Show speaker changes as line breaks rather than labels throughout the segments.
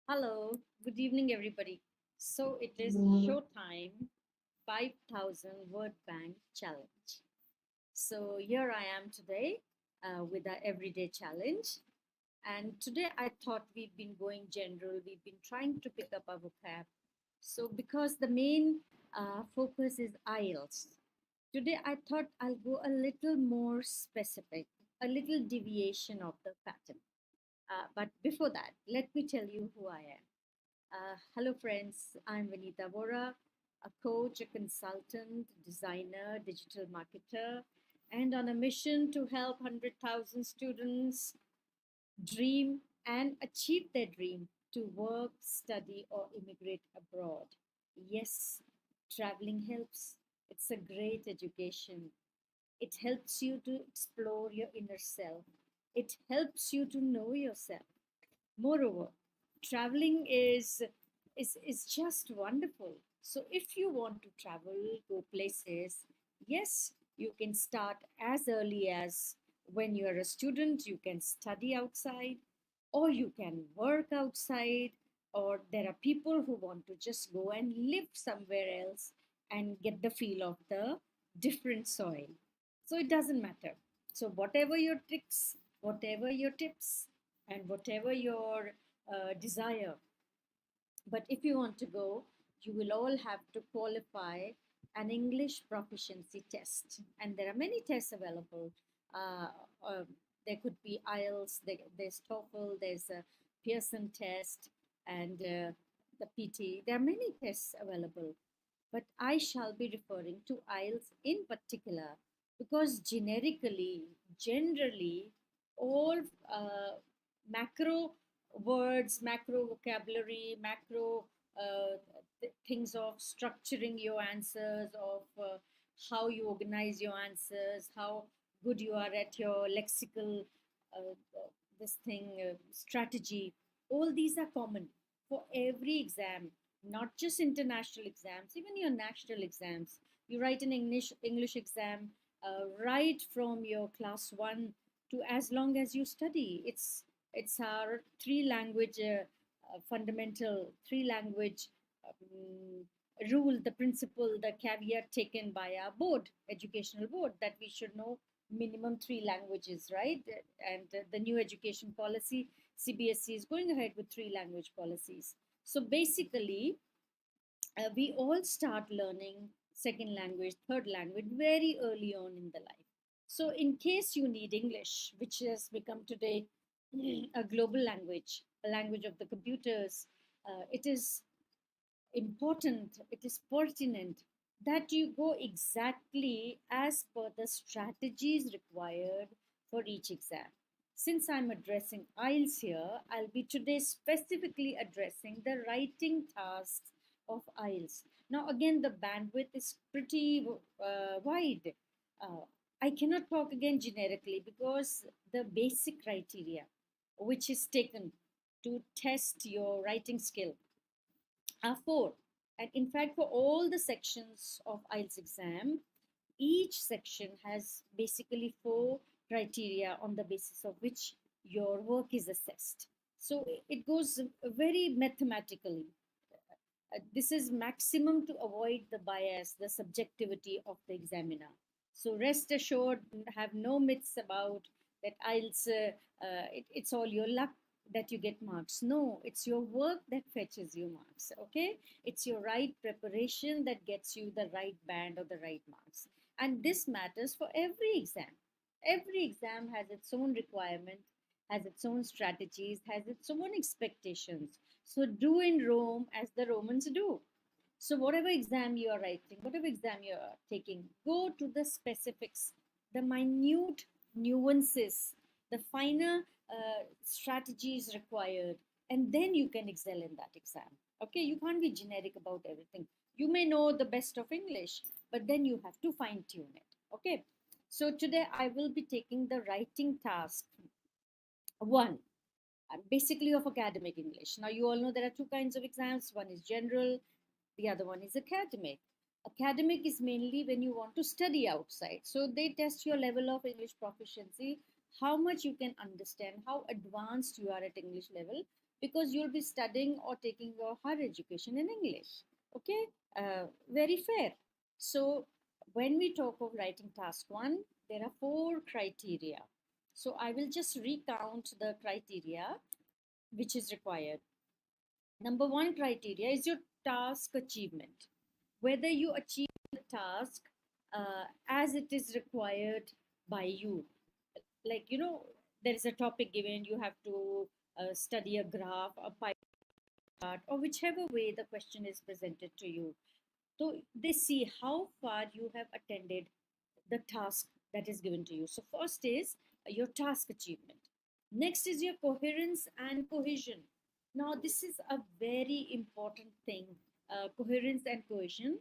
Hello, good evening, everybody. So it is showtime 5,000 word bank challenge. So here I am today with our everyday challenge. And today I thought we've been going general, we've been trying to pick up our vocab. So because the main focus is IELTS, today I thought I'll go a little more specific, a little deviation of the pattern. But before that, let me tell you who I am. Hello, friends. I'm Vanita Vora, a coach, a consultant, designer, digital marketer, and on a mission to help 100,000 students dream and achieve their dream to work, study, or immigrate abroad. Yes, traveling helps. It's a great education. It helps you to explore your inner self. It helps you to know yourself. Moreover, traveling is just wonderful. So if you want to travel, go places, yes, you can start as early as when you are a student, you can study outside, or you can work outside, or there are people who want to just go and live somewhere else and get the feel of the different soil. So it doesn't matter. So whatever your tricks, whatever your tips, and whatever your desire, but if you want to go, you will all have to qualify an English proficiency test. And there are many tests available. Uh, uh, there could be IELTS, there's TOEFL, there's a Pearson test, and the PT. There are many tests available. But I shall be referring to IELTS in particular because generally, all macro words, macro vocabulary, macro things of structuring your answers, of how you organize your answers, how good you are at your lexical this thing strategy. All these are common for every exam, not just international exams, even your national exams. You write an English exam right from your class one to as long as you study. It's our three language fundamental three language rule, the principle, the caveat taken by our board, educational board, that we should know minimum three languages, right? And the new education policy, CBSE is going ahead with three language policies. So basically, we all start learning second language, third language very early on in the life. So, in case you need English, which has become today a global language, a language of the computers, it is important, it is pertinent that you go exactly as per the strategies required for each exam. Since I'm addressing IELTS here, I'll be today specifically addressing the writing tasks of IELTS. Now, again, the bandwidth is pretty wide. Uh, I cannot talk again generically because the basic criteria which is taken to test your writing skill are four. And in fact, for all the sections of IELTS exam, each section has basically four criteria on the basis of which your work is assessed. So it goes very mathematically. This is maximum to avoid the bias, the subjectivity of the examiner. So rest assured, have no myths about that IELTS, it's all your luck that you get marks. No, it's your work that fetches you marks. Okay, it's your right preparation that gets you the right band or the right marks. And this matters for every exam. Every exam has its own requirement, has its own strategies, has its own expectations. So do in Rome as the Romans do. So whatever exam you are writing, whatever exam you are taking, go to the specifics, the minute nuances, the finer strategies required, and then you can excel in that exam. Okay, you can't be generic about everything. You may know the best of English, but then you have to fine tune it. Okay, so today I will be taking the writing task one, basically of academic English. Now, you all know there are two kinds of exams. One is general, the other one is academic. Academic is mainly when you want to study outside. So they test your level of English proficiency how much you can understand, how advanced you are at English level, because you'll be studying or taking your higher education in English. Okay, very fair. So when we talk of writing task one, there are four criteria. So I will just recount the criteria which is required. Number one criteria is your task achievement. Whether you achieve the task as it is required by you. Like, there is a topic given, you have to study a graph, a pie chart, or whichever way the question is presented to you. So they see how far you have attended the task that is given to you. So, first is your task achievement. Next is your coherence and cohesion. Now, this is a very important thing, coherence and cohesion.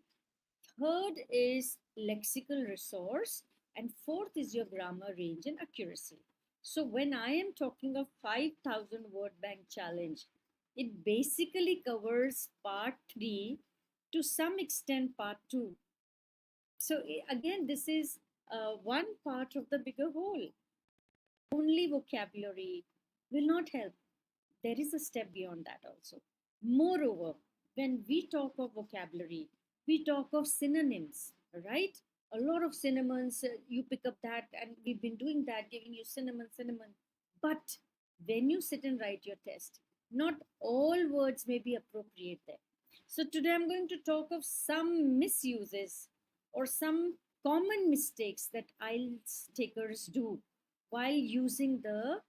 Third is lexical resource. And fourth is your grammar range and accuracy. So, when I am talking of 5,000 word bank challenge, it basically covers part 3, to some extent part 2. So again, this is one part of the bigger whole. Only vocabulary will not help. There is a step beyond that also. Moreover, when we talk of vocabulary, we talk of synonyms, right? A lot of synonyms, you pick up that, and we've been doing that, giving you synonym. But when you sit and write your test, not all words may be appropriate there. So today I'm going to talk of some misuses or some common mistakes that IELTS takers do while using the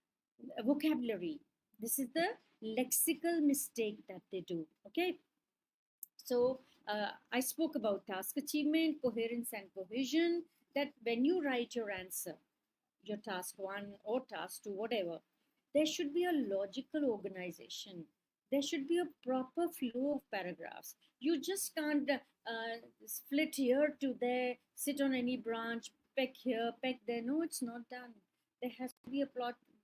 vocabulary. This is the lexical mistake that they do. Okay, so I spoke about task achievement, coherence, and cohesion. That when you write your answer, your task one or task two, whatever, there should be a logical organization. There should be a proper flow of paragraphs. You just can't split here to there, sit on any branch, peck here, peck there. No, it's not done. There has to be a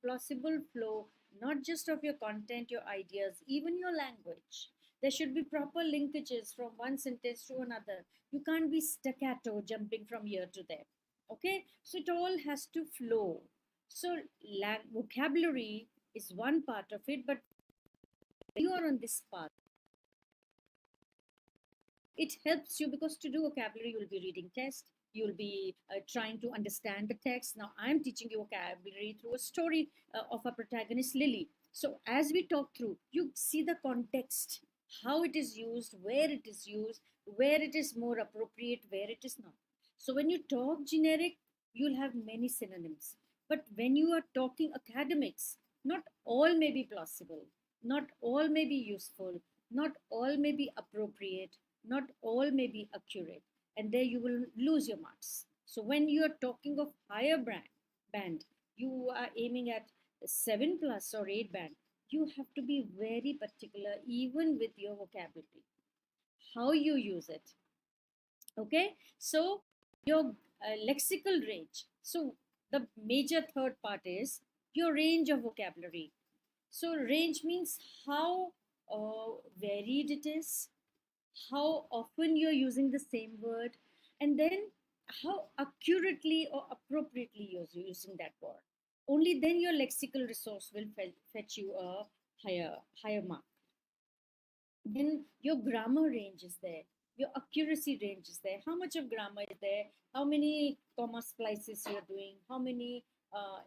plausible flow, not just of your content, your ideas, even your language. There should be proper linkages from one sentence to another. You can't be staccato jumping from here to there. Okay, so it all has to flow. So vocabulary is one part of it, but you are on this path, it helps you, because to do vocabulary you'll be reading text, you'll be trying to understand the text. Now I'm teaching you vocabulary through a story of a protagonist, Lily. So as we talk through, you see the context, how it is used, where it is more appropriate, where it is not. So when you talk generic, you'll have many synonyms, but when you are talking academics, not all may be plausible, not all may be useful, not all may be appropriate, not all may be accurate, and there you will lose your marks. So when you are talking of higher band, you are aiming at 7 plus or 8 band, you have to be very particular even with your vocabulary, how you use it. Okay, so your lexical range. So the major third part is your range of vocabulary. So range means how varied it is, how often you're using the same word, and then how accurately or appropriately you're using that word. Only then your lexical resource will fetch you a higher mark. Then your grammar range is there, your accuracy range is there, how much of grammar is there, how many comma splices you're doing, how many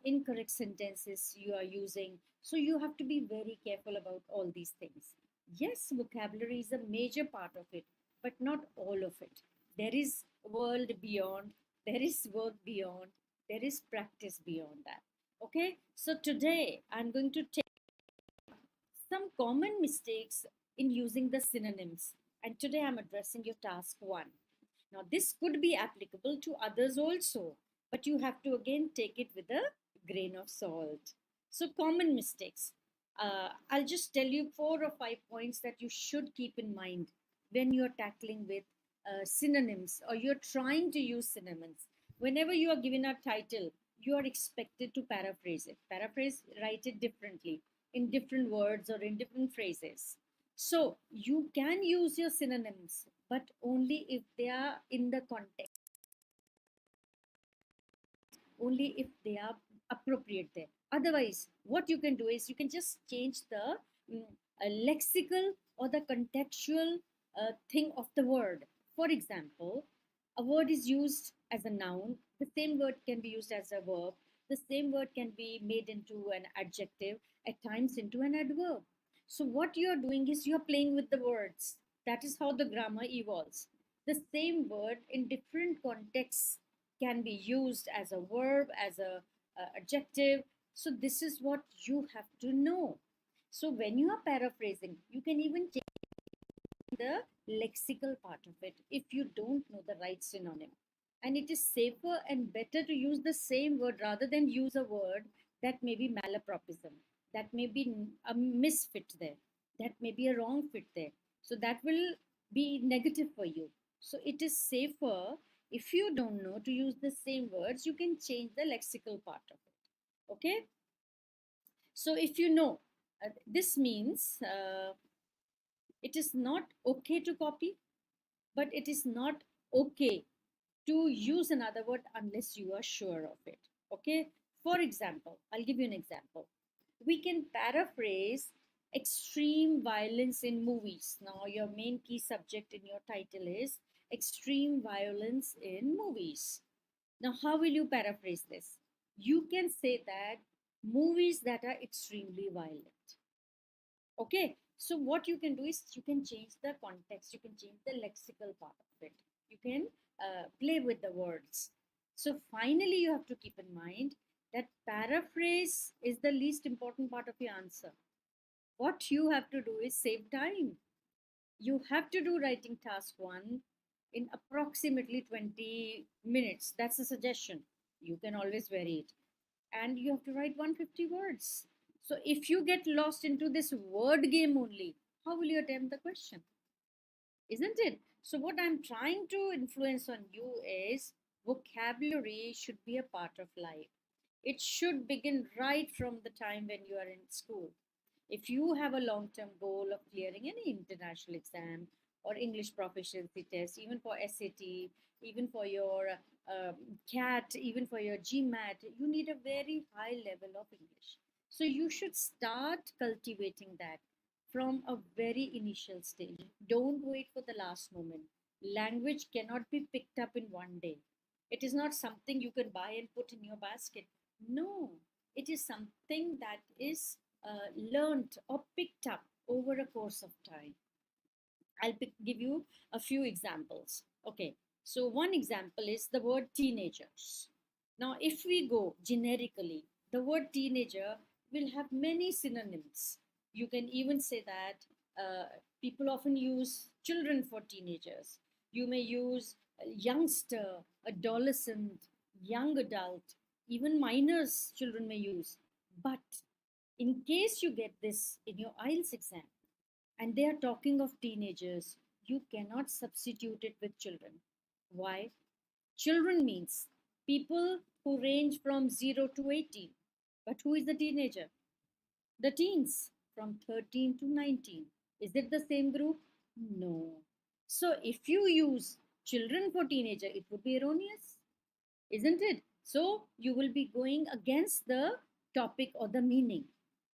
incorrect sentences you are using. So you have to be very careful about all these things. Yes, vocabulary is a major part of it, but not all of it. There is world beyond, there is work beyond, there is practice beyond that. Okay, so today I'm going to take some common mistakes in using the synonyms. And today I'm addressing your task one. Now, this could be applicable to others also, but you have to again take it with a grain of salt. So, common mistakes. I'll just tell you 4 or 5 points that you should keep in mind when you're tackling with synonyms or you're trying to use synonyms. Whenever you are given a title, you are expected to paraphrase it. Paraphrase, write it differently in different words or in different phrases. So you can use your synonyms, but only if they are in the context, only if they are appropriate there. Otherwise, what you can do is you can just change the lexical or the contextual thing of the word. For example, a word is used as a noun, the same word can be used as a verb, the same word can be made into an adjective, at times into an adverb. So, what you are doing is you are playing with the words. That is how the grammar evolves. The same word in different contexts can be used as a verb, as a adjective. So, this is what you have to know. So, when you are paraphrasing, you can even change the lexical part of it if you don't know the right synonym. And it is safer and better to use the same word rather than use a word that may be malapropism, that may be a misfit there, that may be a wrong fit there. So that will be negative for you. So it is safer if you don't know to use the same words, you can change the lexical part of it. Okay. So if you know, this means it is not okay to copy, but it is not okay to use another word unless you are sure of it. Okay. For example, I'll give you an example. We can paraphrase extreme violence in movies. Now, your main key subject in your title is extreme violence in movies. Now, how will you paraphrase this? You can say that movies that are extremely violent. Okay, so what you can do is you can change the context, you can change the lexical part of it, you can play with the words. So finally you have to keep in mind that paraphrase is the least important part of your answer. What you have to do is save time. You have to do writing task 1 in approximately 20 minutes. That's a suggestion, you can always vary it, and you have to write 150 words. So if you get lost into this word game only, how will you attempt the question? Isn't it? So what I'm trying to influence on you is vocabulary should be a part of life. It should begin right from the time when you are in school. If you have a long term goal of clearing any international exam or English proficiency test, even for SAT, even for your CAT, even for your GMAT, you need a very high level of English. So you should start cultivating that from a very initial stage. Don't wait for the last moment. Language cannot be picked up in one day. It is not something you can buy and put in your basket. No, it is something that is learned or picked up over a course of time. Give you a few examples. Okay, so one example is the word teenagers. Now, if we go generically, the word teenager will have many synonyms. You can even say that people often use children for teenagers. You may use youngster, adolescent, young adult, even minors, children may use. But in case you get this in your IELTS exam, and they are talking of teenagers, you cannot substitute it with children. Why? Children means people who range from 0 to 18. But who is the teenager? The teens from 13 to 19. Is it the same group? No. So if you use children for teenager, it would be erroneous, isn't it? So you will be going against the topic or the meaning.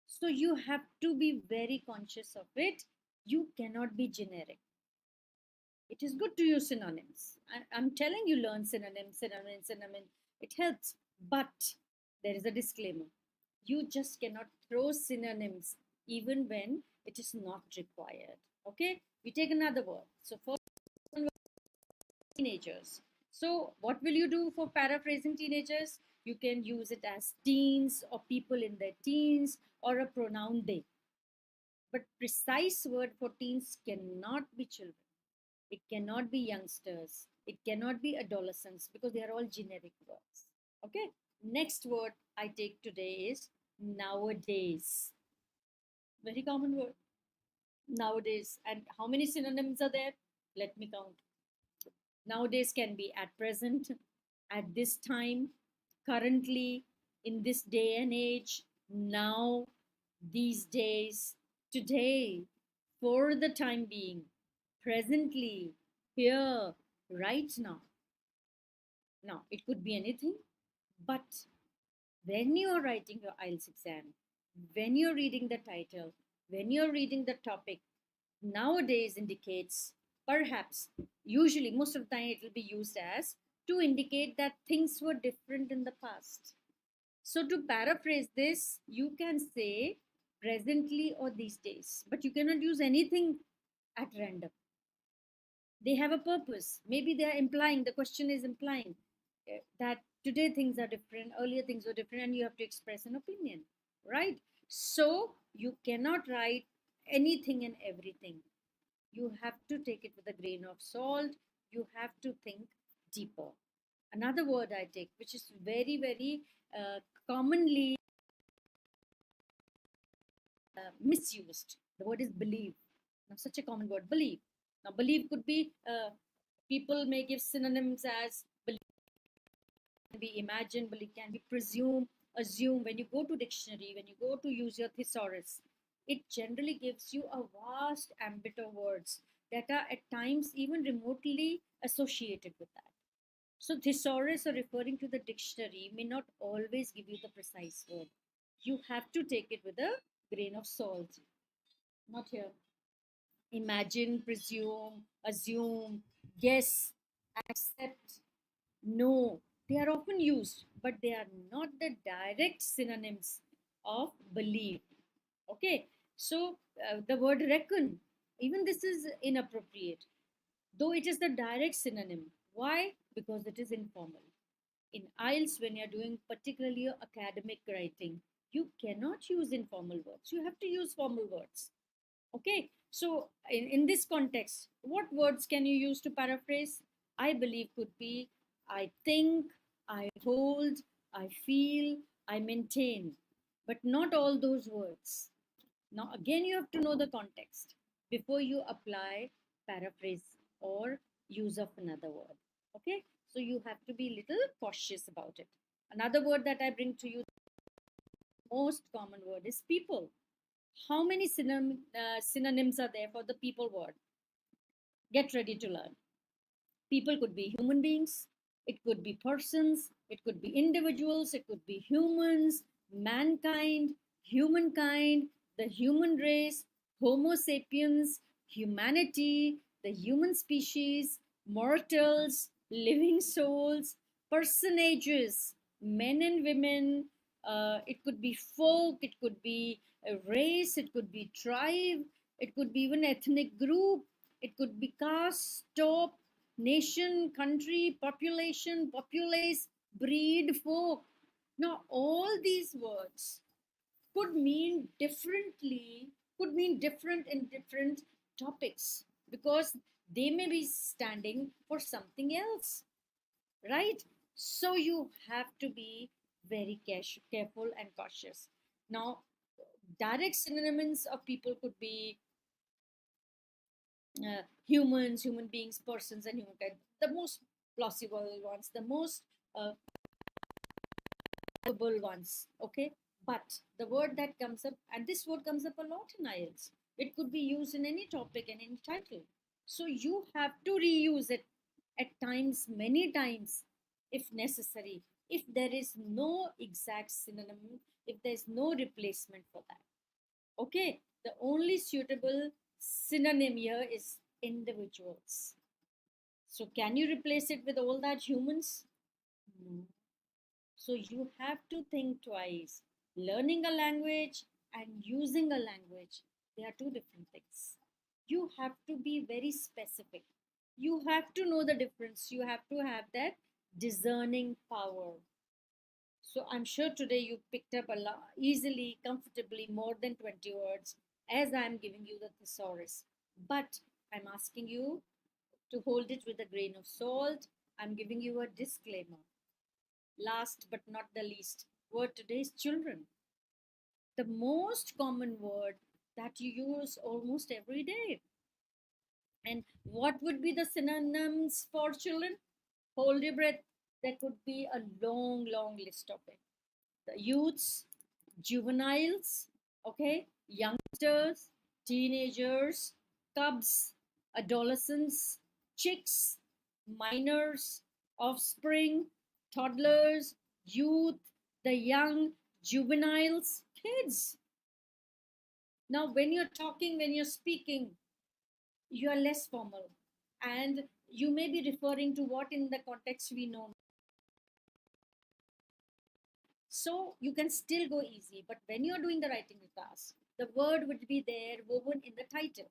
So you have to be very conscious of it. You cannot be generic. It is good to use synonyms. I'm telling you, learn synonyms. It helps. But there is a disclaimer. You just cannot throw synonyms even when it is not required. Okay? We take another word. So first one was teenagers. So what will you do for paraphrasing teenagers? You can use it as teens or people in their teens or a pronoun they. But precise word for teens cannot be children. It cannot be youngsters. It cannot be adolescents because they are all generic words. Okay. Next word I take today is nowadays. Very common word. Nowadays. And how many synonyms are there? Let me count. Nowadays can be at present, at this time, currently, in this day and age, now, these days, today, for the time being, presently, here, right now. Now, it could be anything, but when you're writing your IELTS exam, when you're reading the title, when you're reading the topic, nowadays indicates, perhaps, usually most of the time it will be used as to indicate that things were different in the past. So to paraphrase this, you can say presently or these days, but you cannot use anything at random. They have a purpose. Maybe they are implying, the question is implying that today things are different, earlier things were different, and you have to express an opinion, right? So you cannot write anything and everything. You have to take it with a grain of salt. You have to think deeper. Another word I take, which is very, very commonly misused, the word is believe. Now, such a common word, believe. Now, believe could be, people may give synonyms as believe, can be imagine, believe can be presume, assume. When you go to dictionary, when you go to use your thesaurus, it generally gives you a vast ambit of words that are at times even remotely associated with that. So thesaurus, or referring to the dictionary, may not always give you the precise word. You have to take it with a grain of salt. Not here. Imagine, presume, assume, guess, accept, know. They are often used, but they are not the direct synonyms of believe. Okay, so the word reckon, even this is inappropriate, though it is the direct synonym. Why? Because it is informal. In IELTS, when you're doing particularly your academic writing, you cannot use informal words. You have to use formal words. Okay, so in this context, what words can you use to paraphrase? I believe could be I think, I hold, I feel, I maintain, but not all those words. Now, again, you have to know the context before you apply paraphrase or use of another word. Okay, so you have to be little cautious about it. Another word that I bring to you, most common word, is people. How many synonyms are there for the people word? Get ready to learn. People could be human beings, it could be persons, it could be individuals, it could be humans, mankind, humankind, the human race, Homo sapiens, humanity, the human species, mortals, living souls, personages, men and women. It could be folk, it could be a race, it could be tribe, it could be even ethnic group, it could be caste, top, nation, country, population, populace, breed, folk. Now, all these words could mean differently, could mean different in different topics, because they may be standing for something else, right? So you have to be very careful and cautious. Now, direct synonyms of people could be humans, human beings, persons, and humankind. The most plausible ones, the most probable ones. Okay, but the word that comes up, and this word comes up a lot in IELTS. It could be used in any topic and any title. So you have to reuse it at times, many times, if necessary. If there is no exact synonym, if there is no replacement for that. Okay, the only suitable synonym here is individuals. So, can you replace it with all that humans? No. So, you have to think twice. Learning a language and using a language, they are two different things. You have to be very specific. You have to know the difference. You have to have that discerning power. So I'm sure today you picked up a lot easily, comfortably more than 20 words as I'm giving you the thesaurus. But I'm asking you to hold it with a grain of salt. I'm giving you a disclaimer. Last but not the least, word today is children. The most common word that you use almost every day. And what would be the synonyms for children? Hold your breath. There could be a long, long list of it. The youths, juveniles, okay, youngsters, teenagers, cubs, adolescents, chicks, minors, offspring, toddlers, youth, the young juveniles, kids. Now, when you're talking, when you're speaking, you are less formal. And you may be referring to what in the context we know. So you can still go easy. But when you're doing the writing task, the word would be there woven in the title.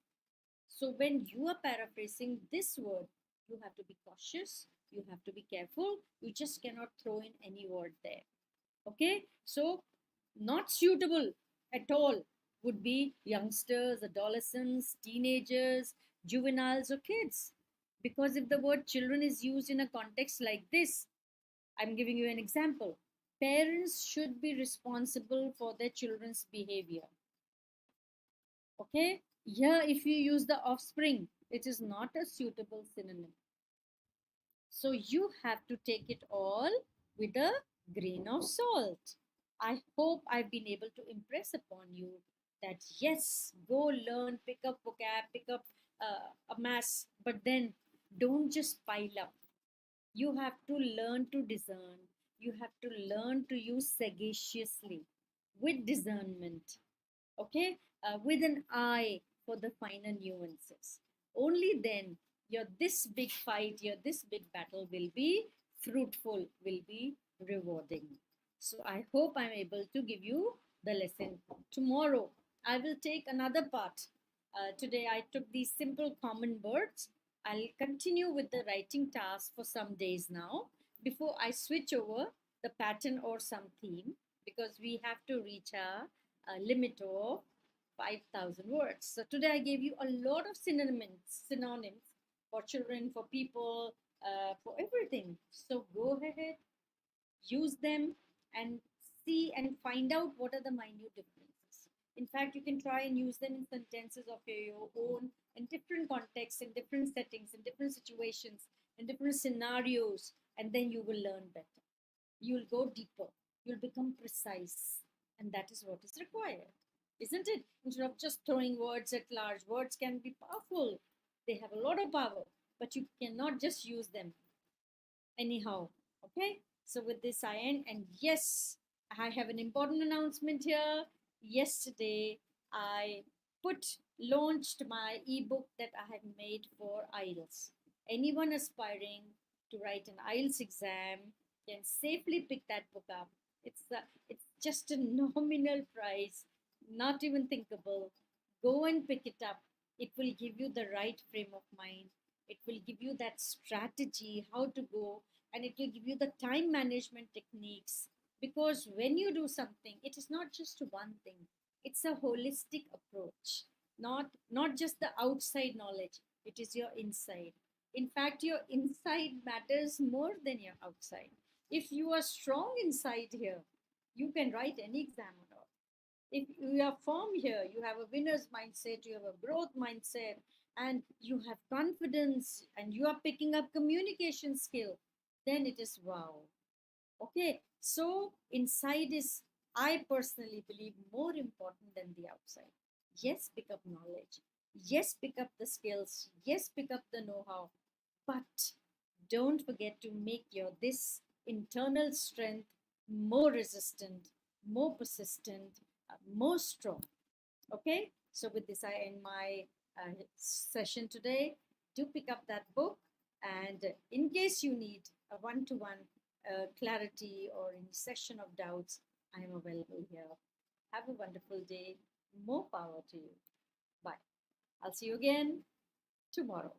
So when you are paraphrasing this word, you have to be cautious, you have to be careful, you just cannot throw in any word there. Okay, so not suitable at all would be youngsters, adolescents, teenagers, juveniles, or kids. Because if the word children is used in a context like this, I'm giving you an example. Parents should be responsible for their children's behavior. Okay, here if you use the offspring, it is not a suitable synonym. So you have to take it all with a grain of salt. I hope I've been able to impress upon you that yes, go learn, pick up vocab, pick up a mass, but then don't just pile up. You have to learn to discern. You have to learn to use sagaciously with discernment, okay, with an eye for the finer nuances. Only then your this big fight, your this big battle will be fruitful, will be rewarding. So I hope I'm able to give you the lesson. Tomorrow I will take another part. Today I took these simple common words. I'll continue with the writing task for some days now before I switch over the pattern or some theme, because we have to reach a limit of 5,000 words. So today I gave you a lot of synonyms for children, for people, for everything. So go ahead, use them, and see and find out what are the minute differences. In fact, you can try and use them in sentences of your own, in different contexts, in different settings, in different situations, in different scenarios, and then you will learn better. You'll go deeper, you'll become precise, and that is what is required, isn't it? Instead of just throwing words at large, words can be powerful, they have a lot of power, but you cannot just use them anyhow. Okay, so with this I end, and yes, I have an important announcement here. Yesterday I put launched my ebook that I have made for IELTS. Anyone aspiring to write an IELTS exam can safely pick that book up. It's just a nominal price, not even thinkable. Go and pick it up. It will give you the right frame of mind. It will give you that strategy how to go, and it will give you the time management techniques. Because when you do something, it is not just one thing. It's a holistic approach. Not just the outside knowledge. It is your inside. In fact, your inside matters more than your outside. If you are strong inside here, you can write any exam or not. If you are firm here, you have a winner's mindset, you have a growth mindset, and you have confidence, and you are picking up communication skill, then it is wow. Okay, so inside is, I personally believe, more important than the outside. Yes, pick up knowledge. Yes, pick up the skills. Yes, pick up the know how. But don't forget to make your this internal strength more resistant, more persistent, more strong. Okay, so with this, I end my session today. Do pick up that book, and in case you need a one to one clarity or any session of doubts, I am available here. Have a wonderful day. More power to you. Bye. I'll see you again tomorrow.